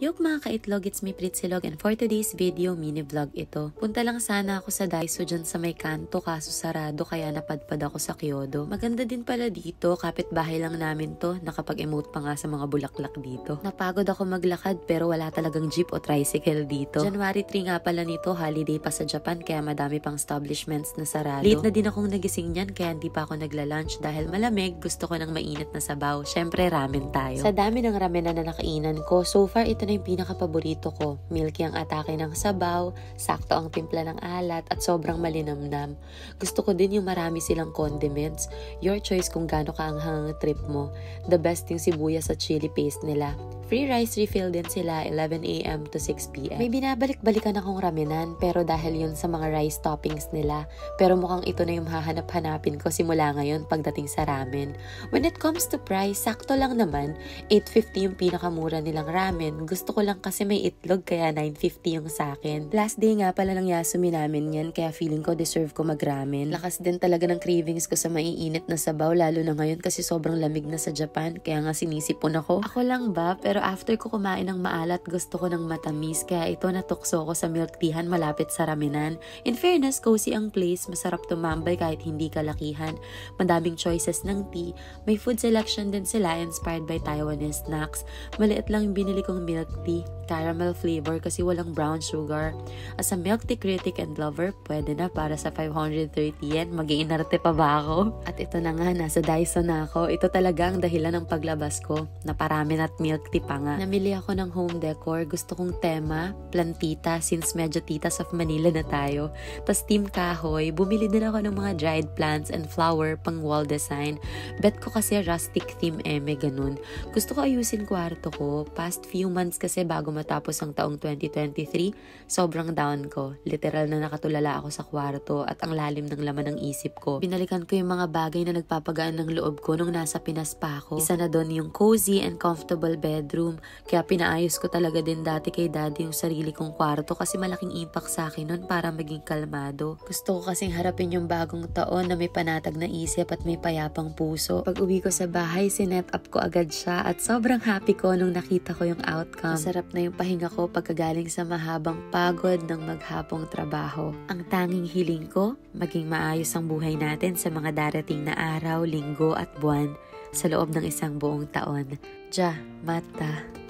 Yok mga kaitlog, it's me Pritsilog and for today's video, mini vlog ito. Punta lang sana ako sa Daiso dyan sa may kanto kaso sarado kaya napadpad ako sa Kyodo. Maganda din pala dito, kapitbahay lang namin to, nakapag-emote pa nga sa mga bulaklak dito. Napagod ako maglakad pero wala talagang jeep o tricycle dito. January 3 nga pala nito, holiday pa sa Japan kaya madami pang establishments na sarado. Late na din akong nagising niyan kaya hindi pa ako nagla-lunch dahil malamig, gusto ko ng mainit na sabaw. Syempre ramen tayo. Sa dami ng ramen na nakainan ko, so far ito na yung pinaka-paborito ko. Milky ang atake ng sabaw, sakto ang timpla ng alat, at sobrang malinamnam. Gusto ko din yung marami silang condiments. Your choice kung gaano kaanghang ang trip mo. The best yung sibuyas at chili paste nila. Free rice refill din sila 11 AM to 6 PM. May binabalik-balikan akong ramenan pero dahil yun sa mga rice toppings nila. Pero mukhang ito na yung hahanap-hanapin ko simula ngayon pagdating sa ramen. When it comes to price, sakto lang naman. 850 yung pinakamura nilang ramen. Gusto ko lang kasi may itlog kaya 950 yung sakin. Last day nga pala ng Yasumi namin yan kaya feeling ko deserve ko mag-ramen. Lakas din talaga ng cravings ko sa maiinit na sabaw lalo na ngayon kasi sobrang lamig na sa Japan kaya nga sinisipon ako. Ako lang ba? Pero after ko kumain ng maalat, gusto ko ng matamis. Kaya ito natukso ko sa milk teahan malapit sa ramenan. In fairness, cozy ang place. Masarap tumambay kahit hindi kalakihan. Madaming choices ng tea. May food selection din sila inspired by Taiwanese snacks. Maliit lang yung binili kong milk tea. Caramel flavor kasi walang brown sugar. As a milk tea critic and lover, pwede na para sa 530 yen. Mag-iinarte pa ba ako? At ito na nga, nasa Daiso na ako. Ito talaga ang dahilan ng paglabas ko. Naparamin at milk tea pa nga. Namili ako ng home decor. Gusto kong tema, plantita, since medyo titas of Manila na tayo. Tas team kahoy, bumili din ako ng mga dried plants and flower pang wall design. Bet ko kasi rustic theme may ganun. Gusto ko ayusin kwarto ko. Past few months kasi bago matapos ang taong 2023, sobrang down ko. Literal na nakatulala ako sa kwarto at ang lalim ng laman ng isip ko. Binalikan ko yung mga bagay na nagpapagaan ng loob ko nung nasa Pinas pa ako. Isa na doon yung cozy and comfortable bedroom. Kaya pinaayos ko talaga din dati kay daddy yung sarili kong kwarto kasi malaking impact sa akin nun para maging kalmado. Gusto ko kasing harapin yung bagong taon na may panatag na isip at may payapang puso. Pag uwi ko sa bahay, sinet up ko agad siya at sobrang happy ko nung nakita ko yung outcome. Masarap na yung pahinga ko pagkagaling sa mahabang pagod ng maghapong trabaho. Ang tanging hiling ko, maging maayos ang buhay natin sa mga darating na araw, linggo at buwan sa loob ng isang buong taon. Ja, mata.